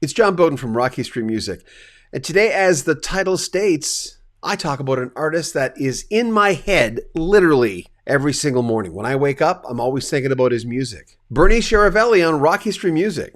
It's John Beaudin from Rock History Music. And today, as the title states, I talk about an artist that is in my head literally every single morning. When I wake up, I'm always thinking about his music. Bernie Charavelli on Rock History Music.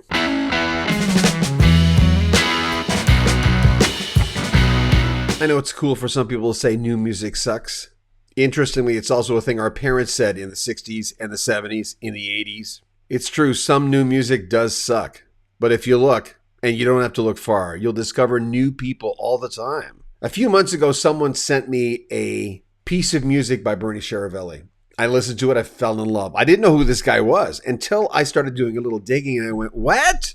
I know it's cool for some people to say new music sucks. Interestingly, it's also a thing our parents said in the 60s and the 70s, in the 80s. It's true, some new music does suck. But if you look, and you don't have to look far, you'll discover new people all the time. A few months ago, someone sent me a piece of music by Bernie Charavelli. I listened to it, I fell in love. I didn't know who this guy was until I started doing a little digging and I went, what?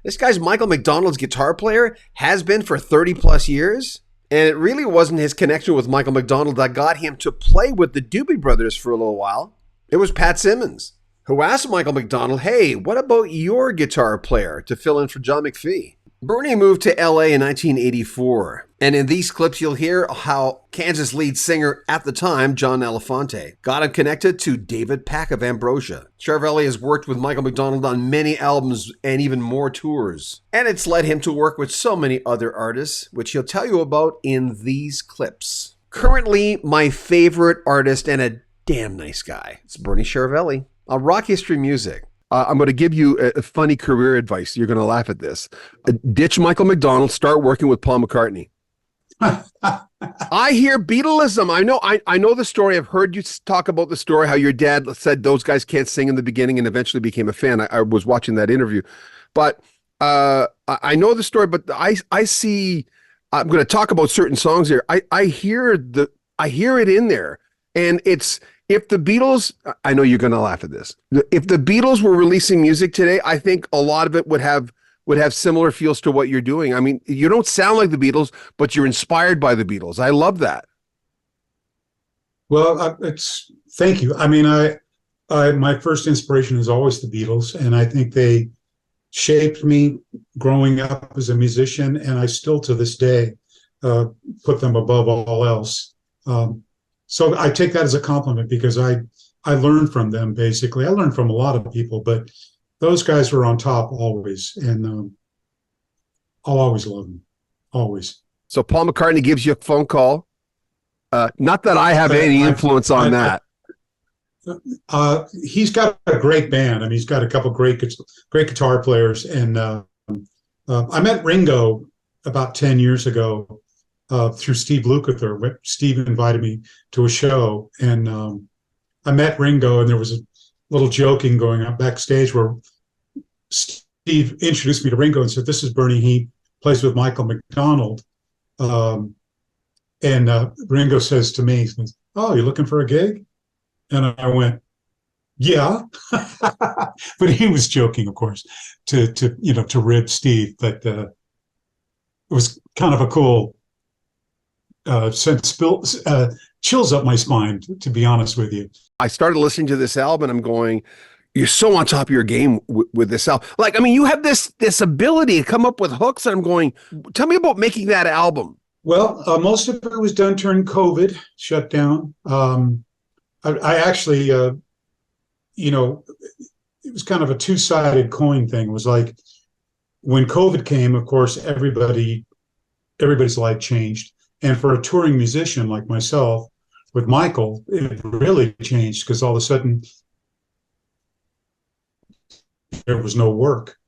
This guy's Michael McDonald's guitar player, has been for 30 plus years? And it really wasn't his connection with Michael McDonald that got him to play with the Dobie Brothers for a little while. It was Pat Simmons, who asked Michael McDonald, hey, what about your guitar player to fill in for John McPhee? Bernie moved to LA in 1984. And in these clips, you'll hear how Kansas lead singer at the time, John Elefante, got him connected to David Pack of Ambrosia. Charavelli has worked with Michael McDonald on many albums and even more tours. And it's led him to work with so many other artists, which he'll tell you about in these clips. Currently, my favorite artist and a damn nice guy. It's Bernie Charavelli. Rock History Music. I'm going to give you a funny career advice. You're going to laugh at this. Ditch Michael McDonald. Start working with Paul McCartney. I hear Beatleism. I know the story. I've heard you talk about the story, how your dad said those guys can't sing in the beginning and eventually became a fan. I was watching that interview. But I know the story, but I see, I'm going to talk about certain songs here. I hear it in there. And it's, if the Beatles, I know you're going to laugh at this. If the Beatles were releasing music today, I think a lot of it would have similar feels to what you're doing. I mean, you don't sound like the Beatles, but you're inspired by the Beatles. I love that. Well, thank you. I mean, my first inspiration is always the Beatles, and I think they shaped me growing up as a musician, and I still to this day put them above all else. So I take that as a compliment because I learned from them, basically. I learned from a lot of people, but those guys were on top always, and I'll always love them, always. So Paul McCartney gives you a phone call. Not that I have any influence on that. He's got a great band. I mean, he's got a couple great guitar players, and I met Ringo about 10 years ago. Through Steve Lukather. Steve invited me to a show, and I met Ringo, and there was a little joking going on backstage where Steve introduced me to Ringo and said, this is Bernie. He plays with Michael McDonald. And Ringo says to me, oh, you're looking for a gig? And I went, yeah. But he was joking, of course, to rib Steve. But it was kind of a cool chills up my spine, to be honest with you. I started listening to this album and I'm going, you're so on top of your game with this album. Like, I mean, you have this ability to come up with hooks, and I'm going, tell me about making that album. Well, most of it was done during COVID shut down. I actually, it was kind of a two-sided coin thing. It was like when COVID came, of course, everybody's life changed. And for a touring musician like myself, with Michael, it really changed because all of a sudden there was no work.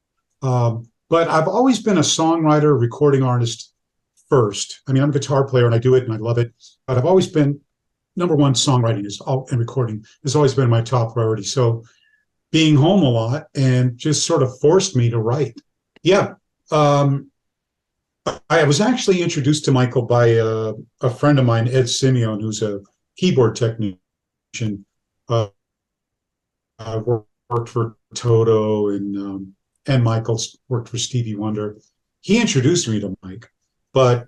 But I've always been a songwriter, recording artist first. I mean, I'm a guitar player and I do it and I love it. But I've always been, number one, songwriting and recording has always been my top priority. So being home a lot and just sort of forced me to write. Yeah. I was actually introduced to Michael by a friend of mine, Ed Simeon, who's a keyboard technician. I worked for Toto, and Michael's worked for Stevie Wonder. He introduced me to Mike, but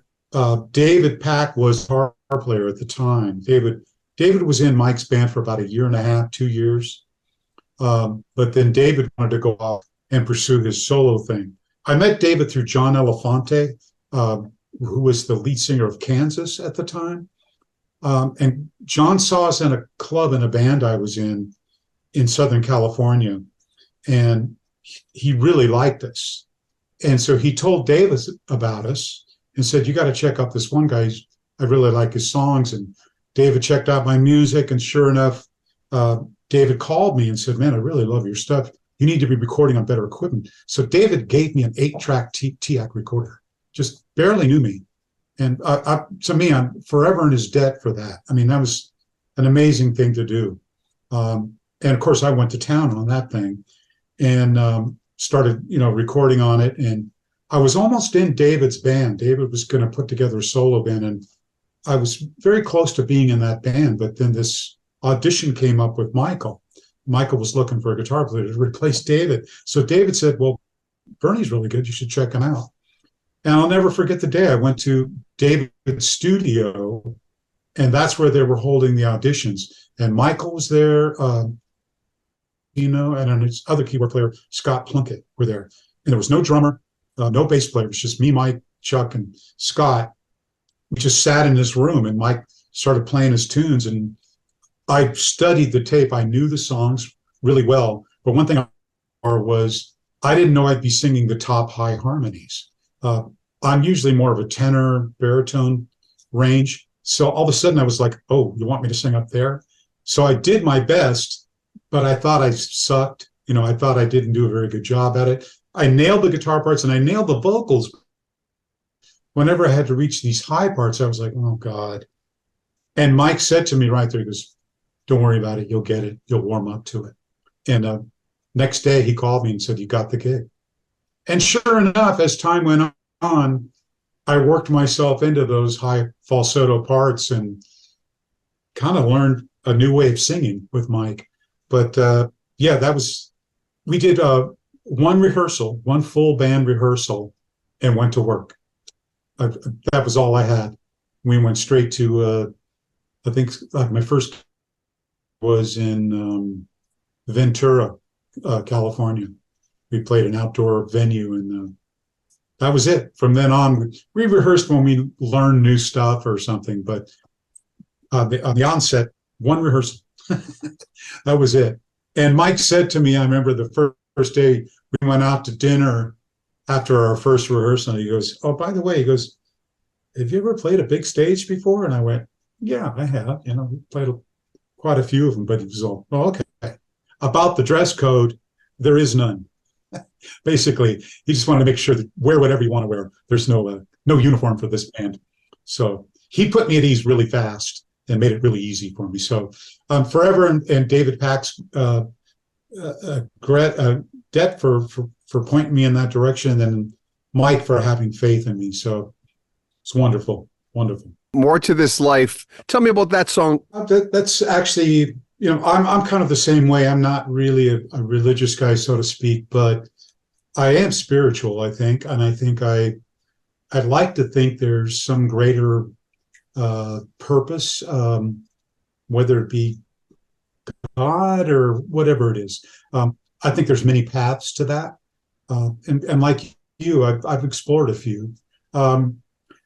David Pack was a guitar player at the time. David was in Mike's band for about a year and a half, 2 years. But then David wanted to go off and pursue his solo thing. I met David through John Elefante, who was the lead singer of Kansas at the time. And John saw us in a club in a band I was in Southern California. And he really liked us. And so he told David about us and said, "You got to check out this one guy. I really like his songs." And David checked out my music, and sure enough, David called me and said, "Man, I really love your stuff. You need to be recording on better equipment." So David gave me an 8-track TAC recorder, just barely knew me. And to me, I'm forever in his debt for that. I mean, that was an amazing thing to do. And of course, I went to town on that thing and started, recording on it. And I was almost in David's band. David was going to put together a solo band, and I was very close to being in that band. But then this audition came up with Michael. Michael was looking for a guitar player to replace David. So David said, "Well, Bernie's really good. You should check him out." And I'll never forget the day I went to David's studio, and that's where they were holding the auditions. And Michael was there, and then his other keyboard player, Scott Plunkett, were there. And there was no drummer, no bass player. It was just me, Mike, Chuck, and Scott. We just sat in this room, and Mike started playing his tunes. And I studied the tape. I knew the songs really well. But one thing was I didn't know I'd be singing the top high harmonies. I'm usually more of a tenor, baritone range. So all of a sudden I was like, "Oh, you want me to sing up there?" So I did my best, but I thought I sucked. I thought I didn't do a very good job at it. I nailed the guitar parts and I nailed the vocals. Whenever I had to reach these high parts, I was like, "Oh, God." And Mike said to me right there, he goes, "Don't worry about it. You'll get it. You'll warm up to it." And next day he called me and said, "You got the gig." And sure enough, as time went on, I worked myself into those high falsetto parts and kind of learned a new way of singing with Mike. But we did one full band rehearsal and went to work. That was all I had. We went straight to, I think my first was in Ventura, California. We played an outdoor venue, and that was it. From then on, we rehearsed when we learned new stuff or something. But on the onset, one rehearsal, that was it. And Mike said to me, I remember the first day we went out to dinner after our first rehearsal. He goes, "Oh, by the way," he goes, "have you ever played a big stage before?" And I went, "Yeah, I have. We played quite a few of them." But he was all, "Oh, okay." About the dress code, there is none. Basically, he just wanted to make sure that wear whatever you want to wear. There's no uniform for this band. So he put me at ease really fast and made it really easy for me. So forever and David Pack's debt for pointing me in that direction, and Mike for having faith in me. So it's wonderful, wonderful. More to This Life. Tell me about that song. That's actually, I'm kind of the same way. I'm not really a religious guy, so to speak, but I am spiritual, I think. And I think I'd like to think there's some greater purpose, whether it be God or whatever it is. I think there's many paths to that. And like you, I've explored a few.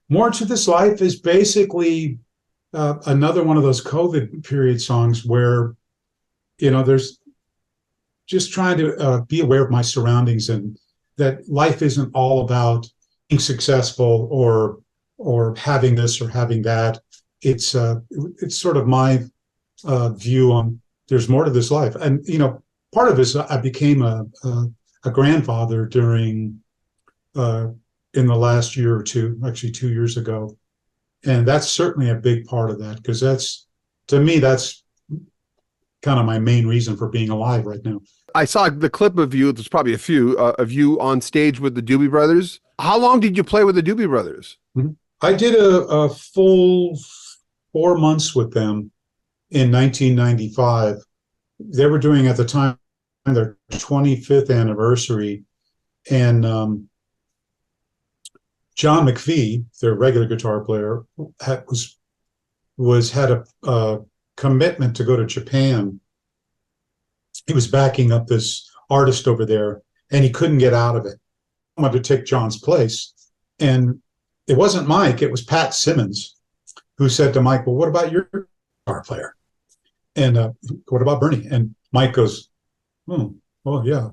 More to This Life is basically another one of those COVID period songs where, there's just trying to be aware of my surroundings, and that life isn't all about being successful or having this or having that. It's sort of my view on there's more to this life. And, part of this, I became a grandfather during in the last year or two, actually 2 years ago. And that's certainly a big part of that, because to me, that's kind of my main reason for being alive right now. I saw the clip of you, there's probably a few, of you on stage with the Dobie Brothers. How long did you play with the Dobie Brothers? Mm-hmm. I did a full 4 months with them in 1995. They were doing at the time their 25th anniversary. And John McPhee, their regular guitar player, had a commitment to go to Japan. He was backing up this artist over there, and he couldn't get out of it. I wanted to take John's place. And it wasn't Mike, it was Pat Simmons, who said to Mike, "Well, what about your guitar player? And what about Bernie?" And Mike goes, "Oh, well, yeah."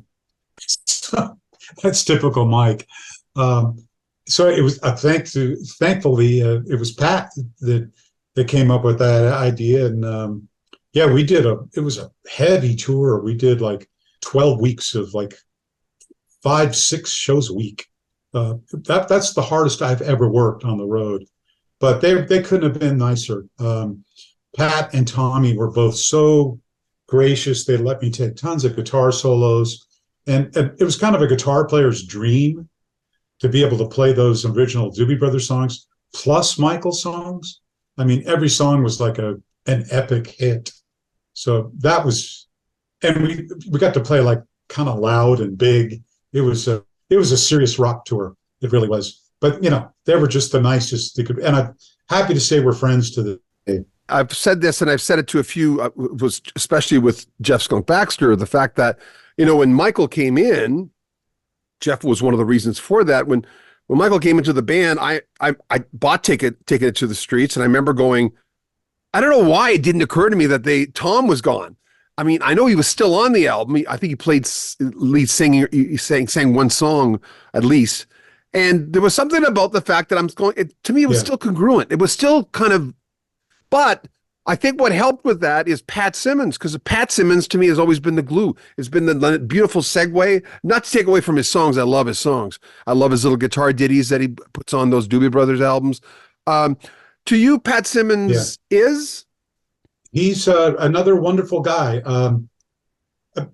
That's typical Mike. Um, so it was thankfully it was Pat that came up with that idea, and yeah, it was a heavy tour. We did like 12 weeks of like 5-6 shows a week. That's the hardest I've ever worked on the road, but they couldn't have been nicer. Pat and Tommy were both so gracious. They let me take tons of guitar solos, and it was kind of a guitar player's dream to be able to play those original Dobie Brothers songs plus Michael songs. I mean, every song was like an epic hit. So that was, and we got to play like kind of loud and big. It was a serious rock tour. It really was. But they were just the nicest they could. And I'm happy to say we're friends to the day. I've said this, and I've said it to a few, was especially with Jeff Skunk Baxter, the fact that, when Michael came in, Jeff was one of the reasons for that. When Michael came into the band, I bought taking it to the streets, and I remember going, I don't know why it didn't occur to me that Tom was gone. I mean, I know he was still on the album. I think he played lead singing. He sang one song at least, and there was something about the fact that to me it was still congruent. It was still kind of. But I think what helped with that is Pat Simmons, because Pat Simmons to me has always been the glue. It's been the beautiful segue, not to take away from his songs. I love his songs. I love his little guitar ditties that he puts on those Dobie Brothers albums. To you, Pat Simmons is? He's another wonderful guy.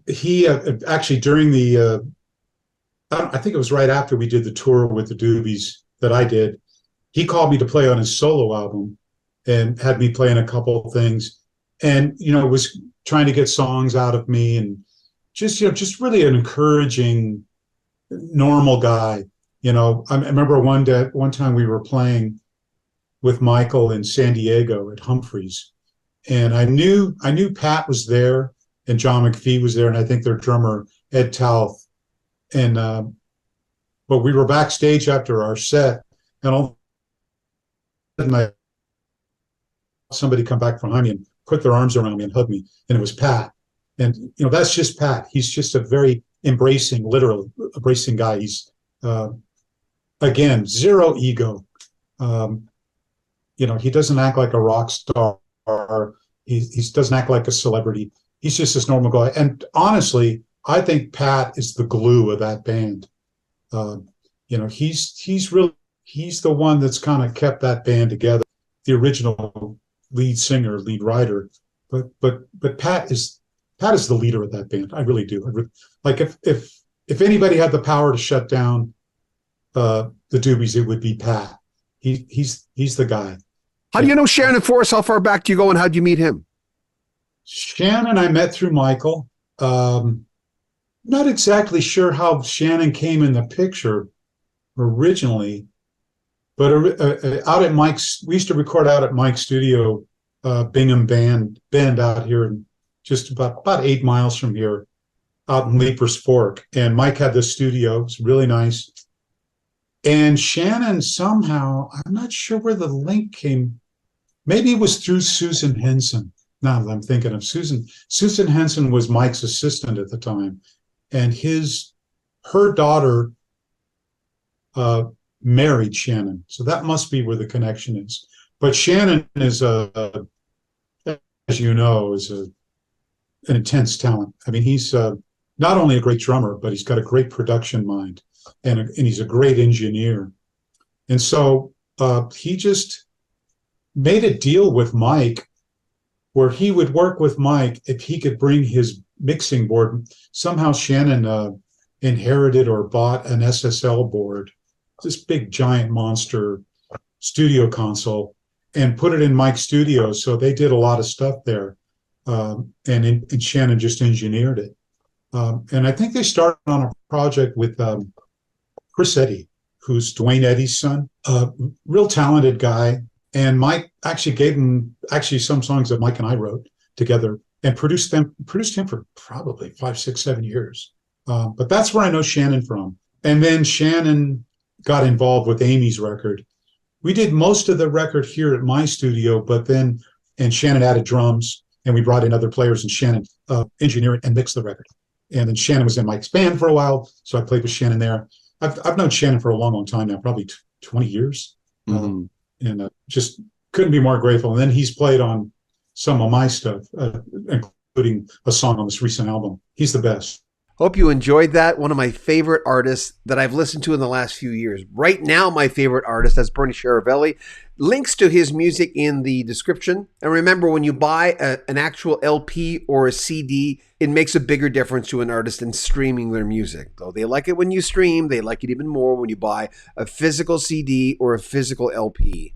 He actually during I think it was right after we did the tour with the Doobies that I did, he called me to play on his solo album and had me playing a couple of things, and was trying to get songs out of me, and just really an encouraging, normal guy. I remember one time we were playing with Michael in San Diego at Humphreys, and I knew Pat was there and John McPhee was there, and I think their drummer Ed Tauth, and but we were backstage after our set, and all of a sudden somebody come back behind me and put their arms around me and hug me, and it was Pat. And that's just Pat. He's just a very literally embracing guy. He's again, zero ego. He doesn't act like a rock star. He doesn't act like a celebrity. He's just this normal guy. And honestly, I think Pat is the glue of that band. He's the one that's kind of kept that band together. The original lead singer, lead writer, but Pat is the leader of that band. I really do. Like if anybody had the power to shut down the Doobies, it would be Pat. He's the guy. How do you know Shannon Forrest? How far back do you go, and how did you meet him? Shannon, I met through Michael. Not exactly sure how Shannon came in the picture originally, but out at Mike's, we used to record out at Mike's studio, Bingham Bend out here, just about 8 miles from here, out in Leaper's Fork. And Mike had this studio. It was really nice. And Shannon somehow, I'm not sure where the link came. Maybe it was through Susan Henson. Now that I'm thinking of Susan Henson was Mike's assistant at the time, and her daughter married Shannon. So that must be where the connection is. But Shannon is as you know, is an intense talent. I mean, he's not only a great drummer, but he's got a great production mind, and he's a great engineer. And so he just made a deal with Mike where he would work with Mike if he could bring his mixing board. Somehow Shannon inherited or bought an SSL board, this big giant monster studio console, and put it in Mike's studio. So they did a lot of stuff there. And Shannon just engineered it. And I think they started on a project with Chris Eddy, who's Dwayne Eddy's son, a real talented guy. And Mike actually gave him some songs that Mike and I wrote together and produced him for probably 5, 6, 7 years. But that's where I know Shannon from. And then Shannon got involved with Amy's record. We did most of the record here at my studio, and Shannon added drums, and we brought in other players, and Shannon engineered and mixed the record. And then Shannon was in Mike's band for a while, so I played with Shannon there. I've known Shannon for a long, long time now, probably 20 years. And just couldn't be more grateful. And then he's played on some of my stuff, including a song on this recent album. He's the best. Hope you enjoyed that. One of my favorite artists that I've listened to in the last few years. Right now, my favorite artist, that's Bernie Charavelli. Links to his music in the description. And remember, when you buy an actual LP or a CD, it makes a bigger difference to an artist than streaming their music. Though they like it when you stream, they like it even more when you buy a physical CD or a physical LP.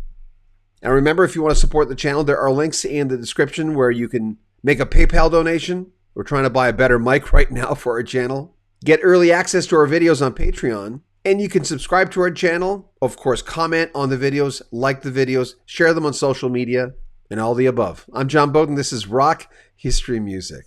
And remember, if you want to support the channel, there are links in the description where you can make a PayPal donation. We're trying to buy a better mic right now for our channel. Get early access to our videos on Patreon. And you can subscribe to our channel. Of course, comment on the videos, like the videos, share them on social media, and all the above. I'm John Beaudin. This is Rock History Music.